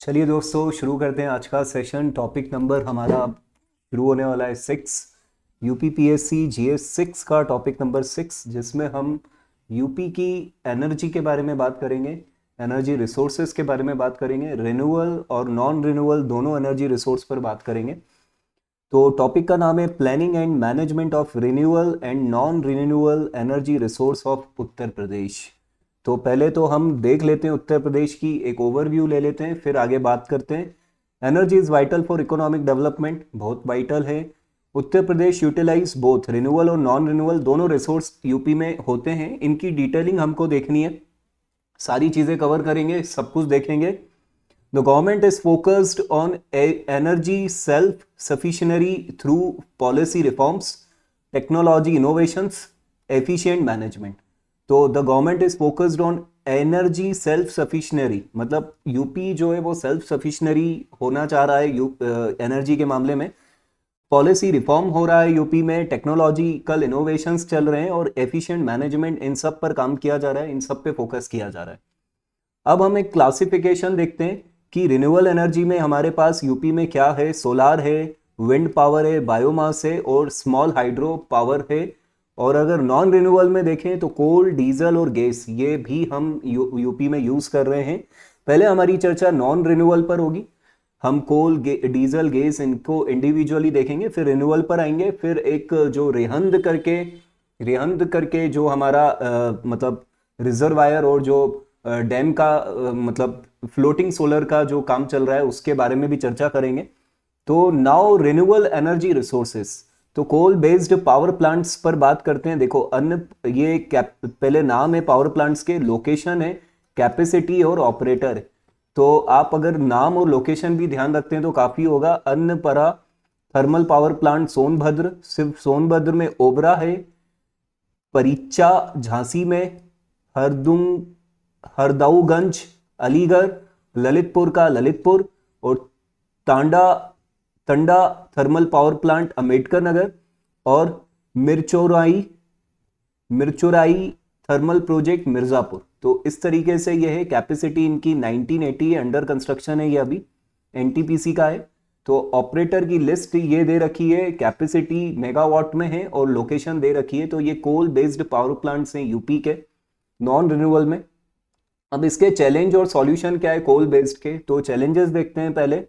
चलिए दोस्तों, शुरू करते हैं आज का सेशन। टॉपिक नंबर हमारा शुरू होने वाला है 6। यूपीपीएससी GS 6 का टॉपिक नंबर 6, जिसमें हम यूपी की एनर्जी के बारे में बात करेंगे, एनर्जी रिसोर्सेज के बारे में बात करेंगे, रिन्यूअल और नॉन रिन्यूअल दोनों एनर्जी रिसोर्स पर बात करेंगे। तो टॉपिक का नाम है planning and management of renewal and non renewal energy resource of Uttar Pradesh. तो पहले तो हम देख लेते हैं उत्तर प्रदेश की एक ओवरव्यू ले लेते हैं, फिर आगे बात करते हैं। Energy is vital for economic development, बहुत वाइटल है। Uttar Pradesh utilise both renewal और नॉन रिन्यूअल दोनों रिसोर्स यूपी में होते हैं। इनकी डिटेलिंग हमको देखनी है, सारी चीज़ें कवर करेंगे, सब कुछ देखेंगे। The government is focused on energy self-sufficiency through policy reforms, technology innovations, efficient management. तो the government is focused on energy self-sufficiency, मतलब यूपी जो है वो सेल्फ सफिशनरी होना चाह रहा है एनर्जी के मामले में। पॉलिसी रिफॉर्म हो रहा है यूपी में, टेक्नोलॉजिकल इनोवेशंस चल रहे हैं और एफिशिएंट मैनेजमेंट, इन सब पर काम किया जा रहा है, इन सब पे फोकस किया जा रहा है। अब हम एक क्लासिफिकेशन देखते हैं कि रिन्यूएबल एनर्जी में हमारे पास यूपी में क्या है। सोलार है, विंड पावर है, बायोमास है और स्मॉल हाइड्रो पावर है। और अगर नॉन रिन्यूएबल में देखें तो कोल, डीजल और गैस, ये भी हम यूपी में यूज कर रहे हैं। पहले हमारी चर्चा नॉन रिन्यूएबल पर होगी, हम कोल, डीजल, गैस इनको इंडिविजुअली देखेंगे, फिर रिन्यूएबल पर आएंगे। फिर एक जो रेहंद करके जो हमारा मतलब रिजर्वायर और जो डैम का मतलब फ्लोटिंग सोलर का जो काम चल रहा है उसके बारे में भी चर्चा करेंगे। तो नाउ रिन्यूएबल एनर्जी रिसोर्सेस, तो कोल बेस्ड पावर प्लांट्स पर बात करते हैं। देखो अन्य ये पहले नाम है पावर प्लांट्स के, लोकेशन है, कैपेसिटी और ऑपरेटर है। तो आप अगर नाम और लोकेशन भी ध्यान रखते हैं तो काफी होगा। अन्नपरा थर्मल पावर प्लांट सोनभद्र, सिर्फ सोनभद्र में ओबरा है। परीचा झांसी में, हरदुंग हरदौगंज अलीगढ़, ललितपुर का ललितपुर, और तांडा Thanda thermal power plant Ambedkar Nagar, और मिरचोराई मिरचोराई थर्मल प्रोजेक्ट मिर्जापुर। तो इस तरीके से यह है। कैपेसिटी इनकी 1980 है, अंडर कंस्ट्रक्शन है, ये अभी एनटीपीसी का है। तो ऑपरेटर की लिस्ट ये दे रखी है, कैपेसिटी मेगावाट में है और लोकेशन दे रखी है। तो ये कोल बेस्ड पावर प्लांट्स हैं यूपी के नॉन रिन्यूएबल में। अब इसके चैलेंज और सॉल्यूशन क्या है कोल बेस्ड के, तो चैलेंजेस देखते हैं पहले।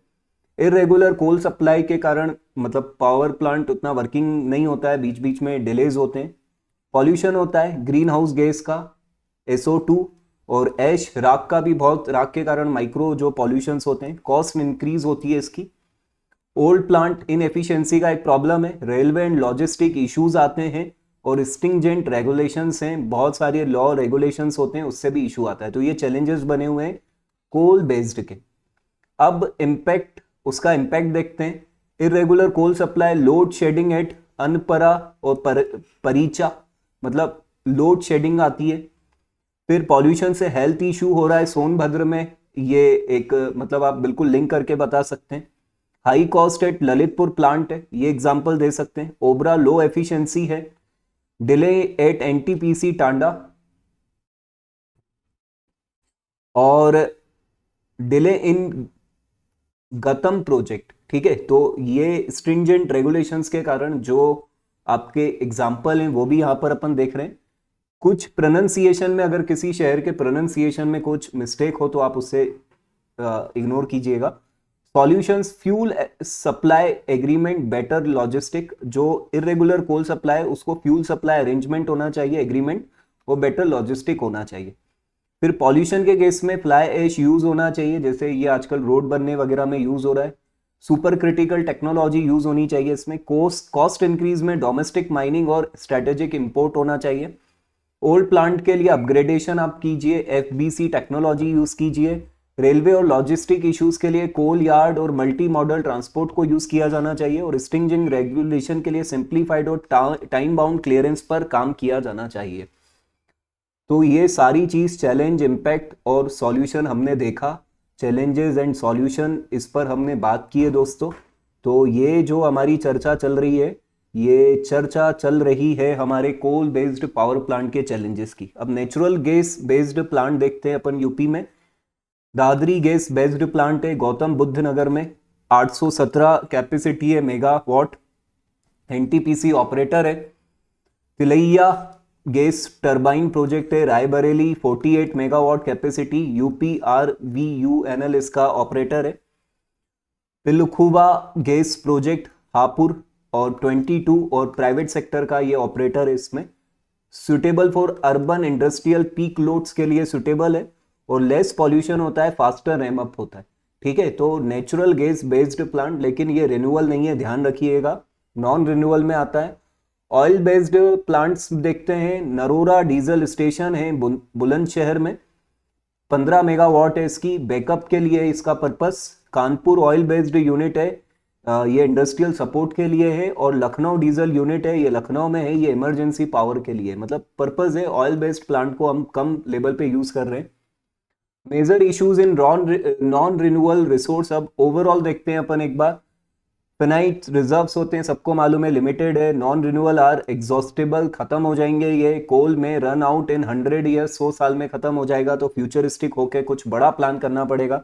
इरेगुलर कोल सप्लाई के कारण मतलब पावर प्लांट उतना वर्किंग नहीं होता है, बीच बीच में डिलेज होते हैं। पॉल्यूशन होता है ग्रीन हाउस गैस का, SO2 और ऐश, राख का भी बहुत, राख के कारण माइक्रो जो पॉल्यूशंस होते हैं। कॉस्ट इंक्रीज होती है इसकी। ओल्ड प्लांट इनएफिशिएंसी का एक प्रॉब्लम है। रेलवे एंड लॉजिस्टिक इश्यूज आते हैं और स्ट्रिंजेंट रेगुलेशंस हैं, बहुत सारे लॉ रेगुलेशंस होते हैं, उससे भी इशू आता है। तो ये चैलेंजेस बने हुए हैं कोल बेस्ड के। अब इम्पैक्ट, उसका इम्पैक्ट देखते हैं। Irregular coal supply, load shedding at Anpara और परीचा, मतलब लोड शेडिंग आती है। फिर पॉल्यूशन से हेल्थ इशू हो रहा है सोनभद्र में, ये एक मतलब आप बिल्कुल लिंक करके बता सकते हैं। High cost at Lalitpur plant है, ये एग्जांपल दे सकते हैं। ओबरा लो एफिशिएंसी है। डिले एट एनटीपीसी टांडा, और डिले इन गतम प्रोजेक्ट। ठीक है, तो ये स्ट्रिंजेंट रेगुलेशंस के कारण जो आपके एग्जाम्पल हैं वो भी यहां पर अपन देख रहे हैं। कुछ प्रोनाउंसिएशन में, अगर किसी शहर के प्रोनाउंसिएशन में कुछ मिस्टेक हो तो आप उससे इग्नोर कीजिएगा। Solutions, fuel supply agreement better logistic, जो इरेगुलर कोल सप्लाई उसको फ्यूल सप्लाई अरेंजमेंट होना चाहिए, एग्रीमेंट, वो बेटर लॉजिस्टिक होना चाहिए। फिर पॉल्यूशन के केस में फ्लाई ऐश यूज होना चाहिए, जैसे ये आजकल रोड बनने वगैरह में यूज हो रहा है। सुपर क्रिटिकल टेक्नोलॉजी यूज होनी चाहिए इसमें। कॉस्ट इंक्रीज में डोमेस्टिक माइनिंग और स्ट्रेटेजिक इंपोर्ट होना चाहिए। ओल्ड प्लांट के लिए अपग्रेडेशन आप कीजिए, FBC टेक्नोलॉजी यूज कीजिए। रेलवे और लॉजिस्टिक इश्यूज के लिए कोल यार्ड और मल्टी मॉडल ट्रांसपोर्ट को यूज किया जाना चाहिए। और स्ट्रिंजेंट रेगुलेशन के लिए सिंप्लीफाइड और टाइम बाउंड क्लियरेंस पर काम किया जाना चाहिए। तो ये सारी चीज, चैलेंज, इम्पैक्ट और सॉल्यूशन हमने देखा। चैलेंजेस एंड सॉल्यूशन, इस पर हमने बात की है दोस्तों। तो ये जो हमारी चर्चा चल रही है, ये चर्चा चल रही है हमारे कोल बेस्ड पावर प्लांट के चैलेंजेस की। अब नेचुरल गैस बेस्ड प्लांट देखते हैं अपन यूपी में। दादरी गैस बेस्ड प्लांट है गौतम बुद्ध नगर में, 817 कैपेसिटी है मेगावाट, एनटीपीसी ऑपरेटर है। तिलैया गैस टरबाइन प्रोजेक्ट है रायबरेली, 48 मेगावाट कैपेसिटी, यूपीआरवीयूएनएल इसका ऑपरेटर है। पिलखुवा गैस प्रोजेक्ट हापुड़ और 22 और प्राइवेट सेक्टर का ये ऑपरेटर है। इसमें suitable for urban industrial peak loads के लिए सुटेबल है और लेस पॉल्यूशन होता है, फास्टर रैम अप होता है। ठीक है, तो नेचुरल गैस बेस्ड प्लांट, लेकिन ये रिन्यूअल नहीं है, ध्यान रखिएगा, नॉन रिन्यूअल में आता है। ऑयल बेस्ड प्लांट्स देखते हैं, नरोरा डीजल स्टेशन है बुलंदशहर में, 15 मेगावाट है इसकी, बैकअप के लिए इसका purpose. Kanpur oil based unit है, ये इंडस्ट्रियल सपोर्ट के लिए है। और लखनऊ डीजल यूनिट है, ये लखनऊ में है, ये इमरजेंसी पावर के लिए, मतलब पर्पस है ऑयल बेस्ड प्लांट को हम कम लेवल पे यूज कर रहे हैं। Major issues in non renewal resource, अब ओवरऑल देखते हैं अपन एक बार। फिनाइट रिजर्व्स होते हैं, सबको मालूम है, लिमिटेड है। नॉन रिन्यूअल आर एग्जॉस्टेबल, खत्म हो जाएंगे ये। कोल में रन आउट इन 100 ईयर्स, 100 साल में खत्म हो जाएगा, तो फ्यूचरिस्टिक होके कुछ बड़ा प्लान करना पड़ेगा।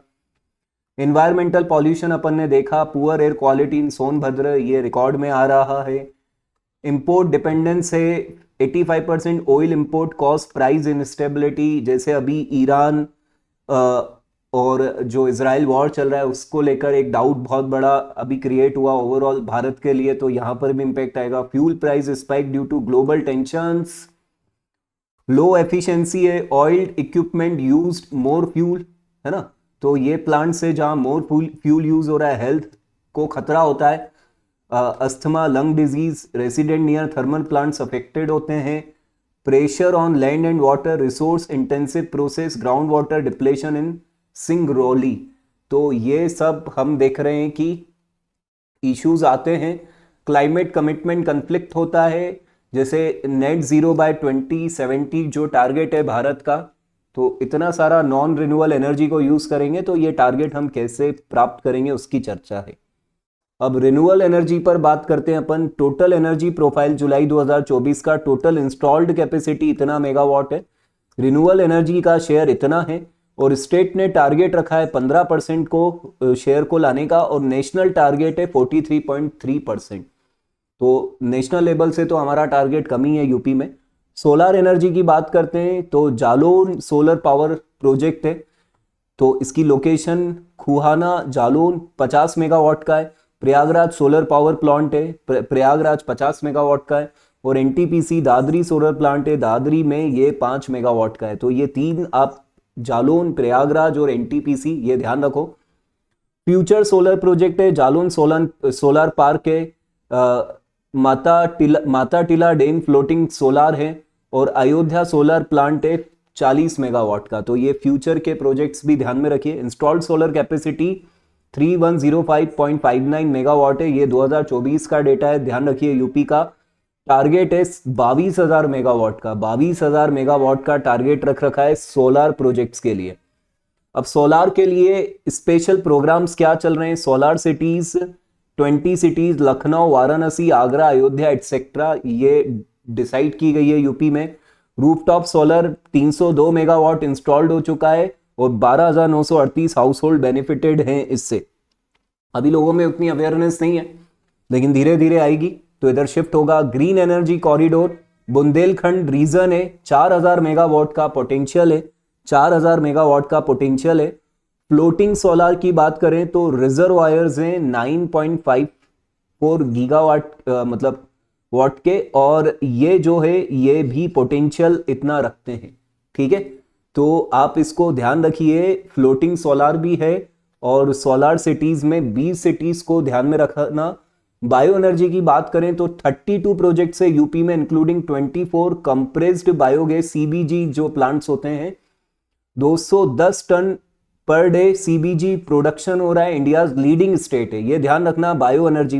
इन्वायरमेंटल पॉल्यूशन अपन ने देखा, poor air quality in Sonbhadra, ये रिकॉर्ड में आ रहा है। इंपोर्ट डिपेंडेंस है, 85% oil import cost price instability, जैसे अभी ईरान और जो इजराइल वॉर चल रहा है उसको लेकर एक डाउट बहुत बड़ा अभी क्रिएट हुआ ओवरऑल भारत के लिए, तो यहां पर भी इंपैक्ट आएगा। Fuel price spike due to global tensions, low efficiency है, oil equipment used more fuel, है ना, तो ये प्लांट से जहां मोर फ्यूल यूज हो रहा है हेल्थ को खतरा होता है। Asthma, lung disease, resident near thermal plants affected होते हैं। Pressure on land and water, resource intensive process, ground water depletion in Singrauli, तो ये सब हम देख रहे हैं कि इश्यूज आते हैं। क्लाइमेट कमिटमेंट कन्फ्लिक्ट होता है, जैसे नेट जीरो बाय 2070 जो टारगेट है भारत का, तो इतना सारा नॉन रिन्यूअल एनर्जी को यूज करेंगे तो ये टारगेट हम कैसे प्राप्त करेंगे उसकी चर्चा है। अब रिन्यूअल एनर्जी पर बात करते हैं अपन। टोटल एनर्जी प्रोफाइल जुलाई 2024 का, टोटल इंस्टॉल्ड कैपेसिटी इतना मेगावाट है, रिन्यूअल एनर्जी का शेयर इतना है, और स्टेट ने टारगेट रखा है 15% को शेयर को लाने का, और नेशनल टारगेट है 43.3%। तो नेशनल लेवल से तो हमारा टारगेट कम ही है यूपी में। सोलर एनर्जी की बात करते हैं तो जालौन सोलर पावर प्रोजेक्ट है, तो इसकी लोकेशन खुहाना जालौन, 50 मेगावाट का है। प्रयागराज सोलर पावर प्लांट है, प्रयागराज 50 मेगावाट का है। और एनटीपीसी दादरी सोलर प्लांट है, दादरी में ये 5 मेगावाट का है। तो ये तीन आप जालौन, प्रयागराज और एनटीपीसी ये ध्यान रखो। फ्यूचर सोलर प्रोजेक्ट है, जालौन सोलर पार्क है, Mata Tila dam floating solar है, और अयोध्या सोलर प्लांट है 40 मेगावाट का। तो ये फ्यूचर के प्रोजेक्ट्स भी ध्यान में रखिए। इंस्टॉल्ड सोलर कैपेसिटी 3105.59 मेगावाट है, ये 2024 का डेटा है, ध्यान रखिए। यूपी का टारगेट है 22,000 मेगावाट का, 22,000 मेगावाट का टारगेट रख रखा है सोलर प्रोजेक्ट्स के लिए। अब सोलर के लिए स्पेशल प्रोग्राम्स क्या चल रहे हैं? Solar cities 20 cities, Lucknow, Varanasi, Agra, Ayodhya etcetera, ये डिसाइड की गई है यूपी में। रूफटॉप सोलर 302 मेगावाट इंस्टॉल्ड हो चुका है और 12,938 हाउस होल्ड बेनिफिटेड हैं इससे। अभी लोगों में उतनी अवेयरनेस नहीं है, लेकिन धीरे धीरे आएगी तो इधर शिफ्ट होगा। Green energy corridor Bundelkhand region है, 4,000 मेगावाट का पोटेंशियल है, 4,000 मेगावाट का पोटेंशियल है। फ्लोटिंग सोलर की बात करें तो रिजर्वायर्स हैं 9.54 गीगावाट मतलब वाट के, और ये जो है ये भी पोटेंशियल इतना रखते हैं। ठीक है, तो आप इसको ध्यान रखिए। फ्लोटिंग सोलर भी है और सोलर सिटीज में 20 सिटीज को ध्यान में रखना। बायो एनर्जी की बात करें तो 32 प्रोजेक्ट्स है यूपी में, इंक्लूडिंग 24 कंप्रेस्ड बायोगैस सीबीजी जो प्लांट्स होते हैं। 210 ton per day CBG production हो रहा है, इंडिया लीडिंग स्टेट है, ये ध्यान रखना। बायो एनर्जी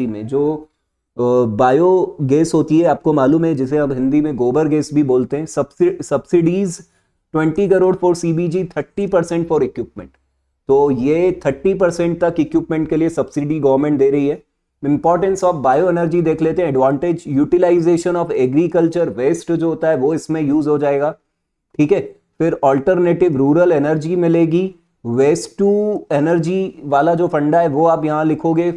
में जो बायो गैस होती है, आपको मालूम है, जिसे अब हिंदी में गोबर गैस भी बोलते हैं। Subsidies 20 crore for CBG, 30% for equipment, तो ये 30% तक इक्विपमेंट के लिए सब्सिडी गवर्नमेंट दे रही है। इंपॉर्टेंस ऑफ बायो एनर्जी देख लेते हैं। Advantage, utilisation of agriculture waste जो होता है वो इसमें यूज हो जाएगा। ठीक है, फिर ऑल्टरनेटिव रूरल एनर्जी मिलेगी, वेस्ट टू एनर्जी वाला जो फंडा है वो आप यहाँ लिखोगे,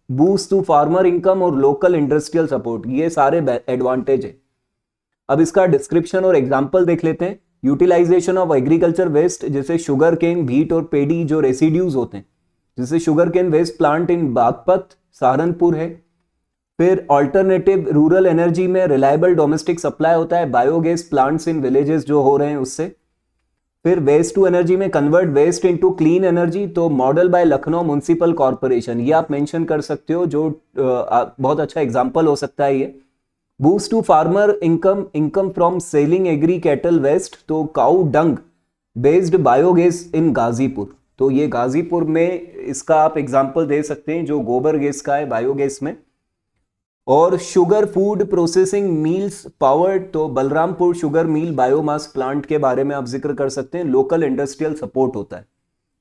बूस्ट टू फार्मर इनकम और लोकल इंडस्ट्रियल सपोर्ट, ये सारे एडवांटेज है। अब इसका डिस्क्रिप्शन और एग्जाम्पल देख लेते हैं। यूटिलाइजेशन ऑफ एग्रीकल्चर वेस्ट, जैसे शुगर केन, व्हीट और पेडी जो रेसिड्यूज होते हैं, जैसे sugar cane waste plant in Baghpat Saharanpur है। फिर ऑल्टरनेटिव रूरल एनर्जी में रिलायबल डोमेस्टिक सप्लाई होता है, बायोगैस प्लांट्स इन विलेजेस जो हो रहे हैं उससे। फिर वेस्ट टू एनर्जी में convert waste into clean energy, तो model by Lucknow municipal corporation, ये आप मेंशन कर सकते हो, जो बहुत अच्छा एग्जांपल हो सकता है ये। Boost to farmer income from selling agri cattle waste, तो cow dung based biogas in Ghazipur, तो ये गाजीपुर में इसका आप एग्जांपल दे सकते हैं जो गोबर गैस का है बायोगैस में। और sugar food processing mills powered, तो Balrampur sugar mill biomass plant के बारे में आप जिक्र कर सकते हैं, लोकल इंडस्ट्रियल सपोर्ट होता है।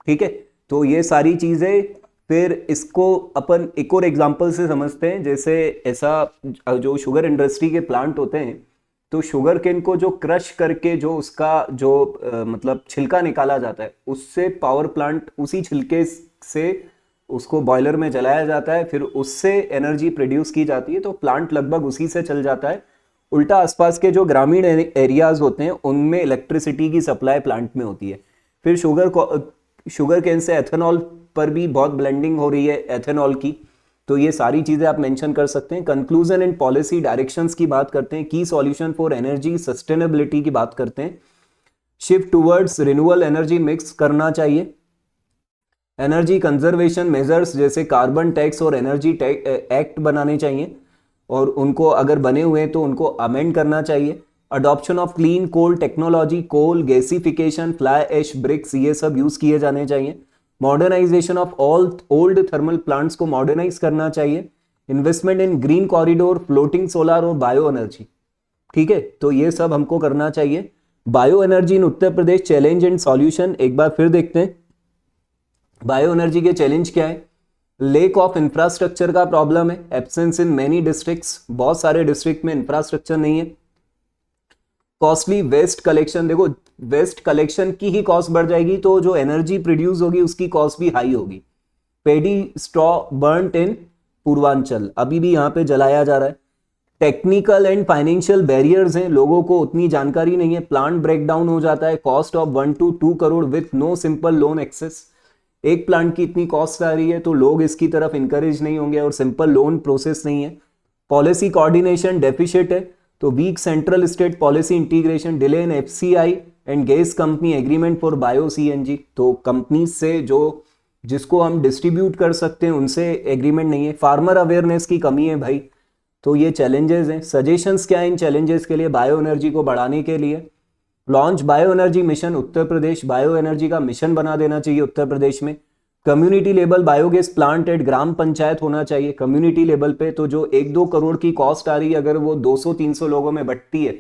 ठीक है, तो ये सारी चीजें, फिर इसको अपन एक और एग्जांपल से समझते हैं। जैसे ऐसा जो शुगर इंडस्ट्री के प्लांट होते हैं, तो शुगर केन को जो क्रश करके जो उसका जो मतलब छिलका निकाला जाता है, उससे पावर प्लांट उसी छिलके से उसको बॉयलर में जलाया जाता है, फिर उससे एनर्जी प्रोड्यूस की जाती है, तो प्लांट लगभग उसी से चल जाता है। उल्टा आसपास के जो ग्रामीण एरियाज होते हैं उनमें इलेक्ट्रिसिटी की सप्लाई प्लांट में होती है। फिर शुगर केन से एथेनॉल पर भी बहुत ब्लेंडिंग हो रही है एथेनॉल की, तो ये सारी चीजें आप मेंशन कर सकते हैं। कंक्लूजन एंड पॉलिसी डायरेक्शंस की बात करते हैं, की सॉल्यूशन फॉर एनर्जी सस्टेनेबिलिटी की बात करते हैं, shift towards renewable energy mix करना चाहिए, एनर्जी कंजर्वेशन मेजर्स जैसे कार्बन टैक्स और एनर्जी एक्ट बनाने चाहिए, और उनको अगर बने हुए हैं तो उनको अमेंड करना चाहिए। Adoption of clean coal technology, coal gasification, fly ash bricks, ये सब यूज किए जाने चाहिए। Modernisation of all old thermal plants को मॉडर्नाइज करना चाहिए। Investment in green corridor, floating solar और बायो एनर्जी, ठीक है, तो ये सब हमको करना चाहिए। Bio energy in Uttar Pradesh, challenge and solution एक बार फिर देखते हैं। बायो एनर्जी के चैलेंज क्या है? लेक ऑफ इंफ्रास्ट्रक्चर का प्रॉब्लम है, एब्सेंस इन मेनी डिस्ट्रिक्ट्स, बहुत सारे डिस्ट्रिक्ट में इंफ्रास्ट्रक्चर नहीं है। कॉस्टली वेस्ट कलेक्शन, देखो वेस्ट कलेक्शन की ही कॉस्ट बढ़ जाएगी तो जो एनर्जी प्रोड्यूस होगी उसकी कॉस्ट भी हाई होगी। पेडी स्ट्रॉ बर्न्ट इन पूर्वांचल, अभी भी यहाँ पे जलाया जा रहा है। टेक्निकल एंड फाइनेंशियल बैरियर्स हैं, लोगों को उतनी जानकारी नहीं है, प्लांट ब्रेकडाउन हो जाता है, cost of 1 to 2 crore with no simple loan access. एक प्लांट की इतनी कॉस्ट आ रही है तो लोग इसकी तरफ इंकरेज नहीं होंगे और सिंपल लोन प्रोसेस नहीं है। पॉलिसी कोऑर्डिनेशन डेफिशिट है, तो weak central state policy integration, delay in FCI and gas company agreement for bio CNG, तो कंपनी से जो जिसको हम डिस्ट्रीब्यूट कर सकते हैं उनसे एग्रीमेंट नहीं है। फार्मर अवेयरनेस की कमी है भाई, तो ये चैलेंजेस हैं। सजेशंस क्या है इन चैलेंजेस के लिए बायो एनर्जी को बढ़ाने के लिए? Launch bio energy mission Uttar Pradesh, bio energy का मिशन बना देना चाहिए उत्तर प्रदेश में। Community level biogas plant at ग्राम पंचायत होना चाहिए कम्युनिटी लेवल पे, तो जो 1-2 करोड़ की कॉस्ट आ रही है अगर वो 200-300 लोगों में बंटती है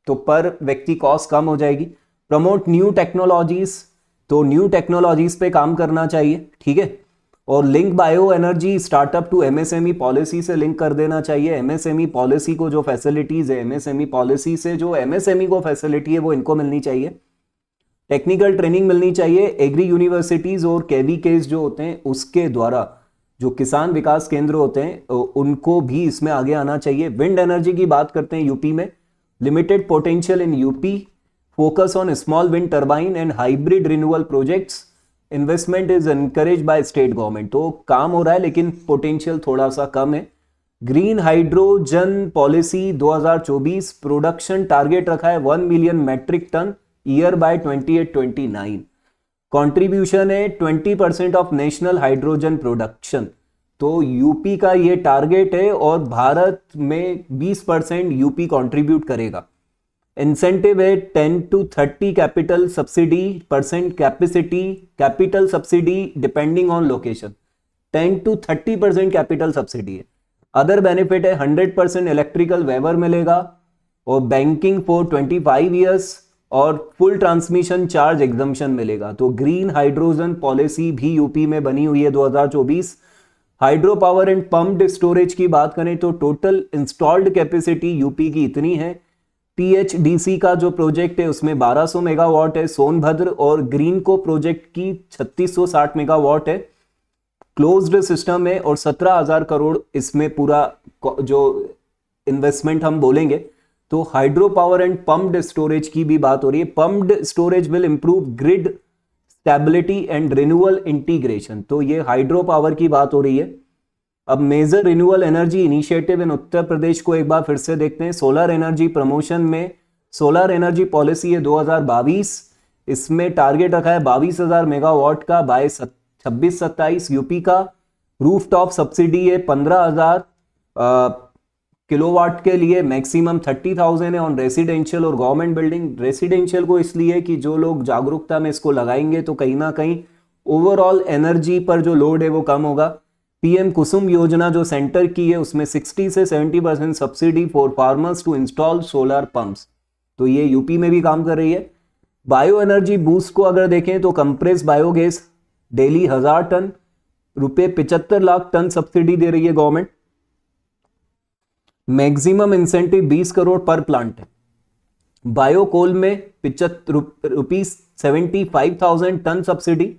तो पर व्यक्ति कॉस्ट कम हो जाएगी। प्रमोट न्यू टेक्नोलॉजीज, तो न्यू टेक्नोलॉजीज पे काम करना चाहिए, ठीक है। और link bio energy startup to MSME policy से लिंक कर देना चाहिए। एमएसएमई पॉलिसी को जो फैसिलिटीज है, एमएसएमई पॉलिसी से जो एमएसएमई को फैसिलिटी है वो इनको मिलनी चाहिए। टेक्निकल ट्रेनिंग मिलनी चाहिए। एग्री यूनिवर्सिटीज और केवीकेस जो होते हैं उसके द्वारा जो किसान विकास केंद्र होते हैं उनको भी इसमें आगे आना चाहिए। विंड एनर्जी की बात करते हैं यूपी में, limited potential in UP, focus on small wind turbine and hybrid renewable projects, investment is encourage by state government, तो काम हो रहा है लेकिन पोटेंशियल थोड़ा सा कम है। Green hydrogen policy 2024, production target रखा है 1 million metric tonne year by 28-29, contribution है 20% ऑफ नेशनल हाइड्रोजन प्रोडक्शन, तो यूपी का ये टारगेट है और भारत में 20% यूपी कंट्रीब्यूट करेगा। इंसेंटिव है 10 to 30 capital subsidy percent capital subsidy depending on location, 10 to 30% capital subsidy है। अदर बेनिफिट है 100% इलेक्ट्रिकल वेवर मिलेगा और बैंकिंग फॉर 25 ईयर्स और फुल ट्रांसमिशन चार्ज एग्जम्पशन मिलेगा। तो ग्रीन हाइड्रोजन पॉलिसी भी यूपी में बनी हुई है 2024। Hydro power and pumped storage की बात करें तो टोटल इंस्टॉल्ड कैपेसिटी यूपी की इतनी है THDC का जो प्रोजेक्ट है उसमें 1200 मेगावाट है, सोनभद्र और ग्रीन को प्रोजेक्ट की 3660 मेगावाट है, क्लोज्ड सिस्टम है और 17,000 करोड़ इसमें पूरा जो इन्वेस्टमेंट हम बोलेंगे। तो hydro power and pumped storage की भी बात हो रही है। Pumped storage will improve grid stability and renewal integration, तो ये हाइड्रो पावर की बात हो रही है। अब major renewal energy initiative in Uttar Pradesh को एक बार फिर से देखते हैं। सोलर एनर्जी प्रमोशन में सोलर एनर्जी पॉलिसी है 2022, इसमें टारगेट रखा है 22,000 मेगावाट का बाय 26-27। यूपी का रूफटॉप सब्सिडी है 15,000 किलोवाट के लिए, मैक्सिमम 30,000 है ऑन रेसिडेंशियल और गवर्नमेंट बिल्डिंग। रेसिडेंशियल को इसलिए कि जो लोग जागरूकता में इसको लगाएंगे तो कहीं ना कहीं ओवरऑल एनर्जी पर जो लोड है वो कम होगा। पीएम कुसुम योजना जो सेंटर की है उसमें 60 से 70% subsidy for farmers to install solar pumps, तो ये यूपी में भी काम कर रही है। बायो एनर्जी बूस्ट को अगर देखें तो कंप्रेस बायोगैस डेली 1000 टन, रुपए 75 लाख टन सब्सिडी दे रही है गवर्नमेंट। मैक्सिमम इंसेंटिव 20 करोड़ पर प्लांट है। बायो कोल में ₹75,000 टन सब्सिडी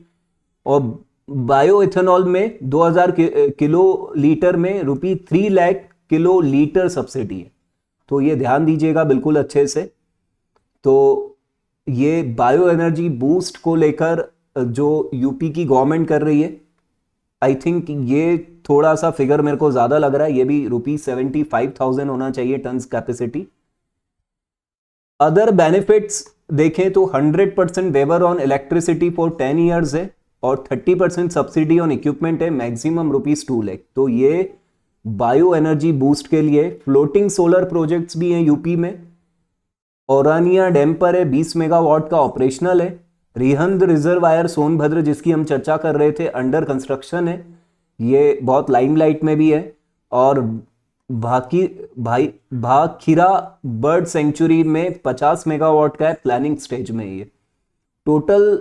और बायो इथेनॉल में 2000 किलो लीटर में ₹3 लाख किलो लीटर सब्सिडी है, तो ये ध्यान दीजिएगा बिल्कुल अच्छे से। तो ये बायो एनर्जी बूस्ट को लेकर जो यूपी की गवर्नमेंट कर रही है, आई थिंक ये थोड़ा सा फिगर मेरे को ज्यादा लग रहा है, ये भी ₹75,000 होना चाहिए टन कैपेसिटी। अदर बेनिफिट्स देखें तो 100% waiver on electricity for 10 years है और 30% सब्सिडी ऑन इक्विपमेंट है, मैक्सिमम ₹2 लाख। तो ये बायो एनर्जी बूस्ट के लिए। फ्लोटिंग सोलर प्रोजेक्ट्स भी हैं यूपी में। औरानिया डैम पर है 20 मेगावाट का, ऑपरेशनल है। रिहंद रिजर्वायर सोनभद्र जिसकी हम चर्चा कर रहे थे अंडर कंस्ट्रक्शन है, ये बहुत लाइमलाइट में भी है। और भाखीरा बर्ड सेंचुरी में 50 मेगावाट का है, प्लानिंग स्टेज में है ये। Total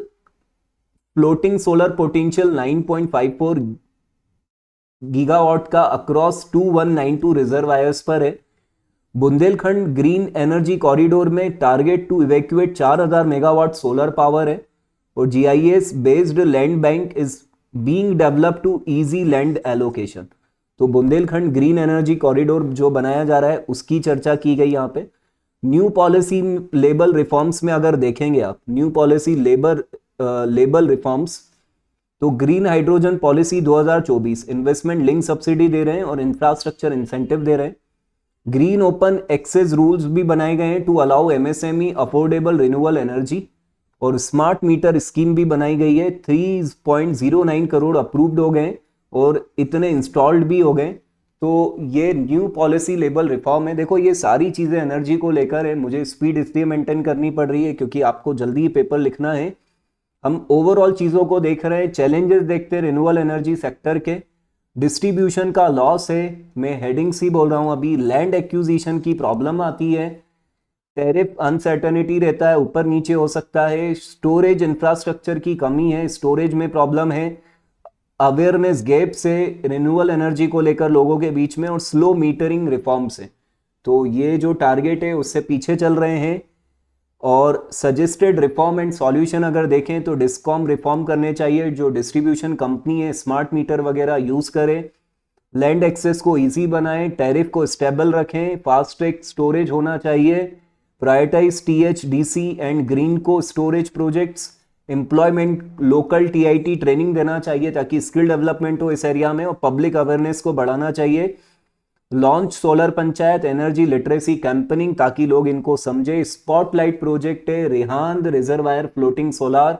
floating solar potential 9.54 gigawatt का अक्रॉस 2192 रिजर्वायर्स पर है। बुंदेलखंड ग्रीन एनर्जी कॉरिडोर में target to evacuate 4000 megawatt solar power है और GIS based land bank is being developed to easy land allocation. तो बुंदेलखंड ग्रीन एनर्जी कॉरिडोर जो बनाया जा रहा है उसकी चर्चा की गई यहाँ पे। न्यू पॉलिसी लेबल रिफॉर्म्स में अगर देखेंगे आप, न्यू पॉलिसी लेबल रिफॉर्म्स, तो green hydrogen policy 2024 investment link subsidy दे रहे हैं और इंफ्रास्ट्रक्चर इंसेंटिव दे रहे हैं। ग्रीन ओपन एक्सेस रूल्स भी बनाए गए हैं to allow MSME affordable renewable energy और स्मार्ट मीटर स्कीम भी बनाई गई है। 3.09 करोड़ अप्रूव्ड हो गए और इतने इंस्टॉल्ड भी हो गए। तो ये न्यू पॉलिसी लेबल रिफॉर्म है। देखो ये सारी चीजें एनर्जी को लेकर है, मुझे स्पीड इसलिए मेंटेन करनी पड़ रही है क्योंकि आपको जल्दी पेपर लिखना है। हम ओवरऑल चीजों को देख रहे हैं, चैलेंजेस देखते हैं रिन्यूएबल एनर्जी सेक्टर के। डिस्ट्रीब्यूशन का लॉस है, मैं हेडिंग सी बोल रहा हूं अभी। लैंड एक्विजिशन की प्रॉब्लम आती है, टैरिफ अनसर्टेनिटी रहता है, ऊपर नीचे हो सकता है। स्टोरेज इंफ्रास्ट्रक्चर की कमी है, स्टोरेज में प्रॉब्लम है। अवेयरनेस गैप से रिन्यूएबल एनर्जी को लेकर लोगों के बीच में, और स्लो मीटरिंग रिफॉर्म से। तो ये जो टारगेट है उससे पीछे चल रहे हैं। और सजेस्टेड रिफॉर्म एंड सॉल्यूशन अगर देखें तो डिस्कॉम रिफॉर्म करने चाहिए, जो डिस्ट्रीब्यूशन कंपनी है स्मार्ट मीटर वगैरह यूज करें, लैंड एक्सेस को इजी बनाएं, टैरिफ को स्टेबल रखें, फास्ट ट्रैक स्टोरेज होना चाहिए, प्रायोरिटाइज टीएचडीसी एंड ग्रीन को storage projects, employment local TIT training देना चाहिए ताकि स्किल डेवलपमेंट हो इस एरिया में, और पब्लिक अवेयरनेस को बढ़ाना चाहिए। Launch solar panchayat energy literacy campaigning ताकि लोग इनको समझे। स्पॉटलाइट प्रोजेक्ट है रिहांद रिजर्वायर फ्लोटिंग सोलर,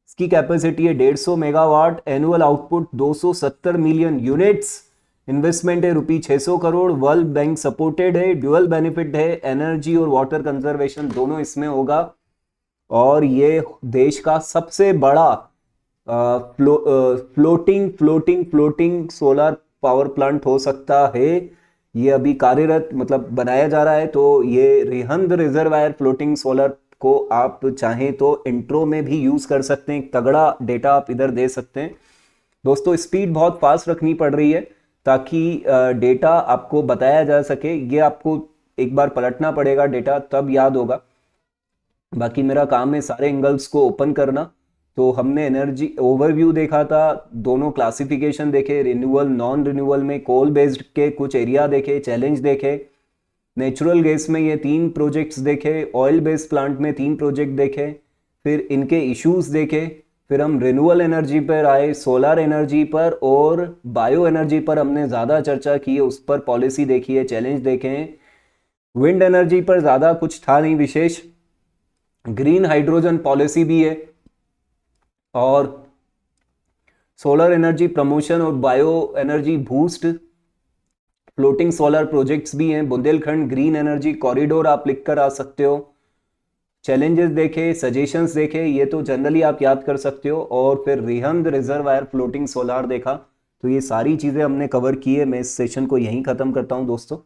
इसकी कैपेसिटी है 150 megawatt, annual output 270 million units, investment है ₹600 करोड़, वर्ल्ड बैंक सपोर्टेड है, ड्यूअल बेनिफिट है, एनर्जी और वाटर कंजर्वेशन दोनों इसमें होगा। और ये देश का सबसे बड़ा फ्लोटिंग सोलर पावर प्लांट हो सकता है। ये अभी कार्यरत मतलब बनाया जा रहा है। तो ये रिहंद रिजर्वायर फ्लोटिंग सोलर को आप चाहें तो इंट्रो में भी यूज कर सकते हैं, तगड़ा डेटा आप इधर दे सकते हैं। दोस्तों स्पीड बहुत फास्ट रखनी पड़ रही है ताकि डेटा आपको बताया जा सके। ये आपको एक बार पलटना पड़ेगा डेटा, तब याद होगा। बाकी मेरा काम है सारे एंगल्स को ओपन करना। तो हमने एनर्जी ओवरव्यू देखा था, दोनों क्लासिफिकेशन देखे, रिन्यूअल नॉन रिन्यूअल में कोल बेस्ड के कुछ एरिया देखे, चैलेंज देखे, नेचुरल गैस में ये 3 प्रोजेक्ट्स देखे, ऑयल बेस्ड प्लांट में 3 प्रोजेक्ट देखे, फिर इनके इश्यूज देखे, फिर हम रिन्यूअल एनर्जी पर आए, सोलर एनर्जी पर और बायो एनर्जी पर हमने ज़्यादा चर्चा की है, उस पर पॉलिसी देखी है, चैलेंज देखे हैं। विंड एनर्जी पर ज़्यादा कुछ था नहीं विशेष, ग्रीन हाइड्रोजन पॉलिसी भी है, और सोलर एनर्जी प्रमोशन और bio energy boost floating solar projects भी हैं। बुंदेलखंड ग्रीन एनर्जी कॉरिडोर आप लिख कर आ सकते हो। चैलेंजेस देखे, सजेशंस देखे, ये तो जनरली आप याद कर सकते हो। और फिर रिहंद रिजर्वायर फ्लोटिंग सोलार देखा। तो ये सारी चीज़ें हमने कवर की है। मैं इस सेशन को यहीं ख़त्म करता हूँ दोस्तों।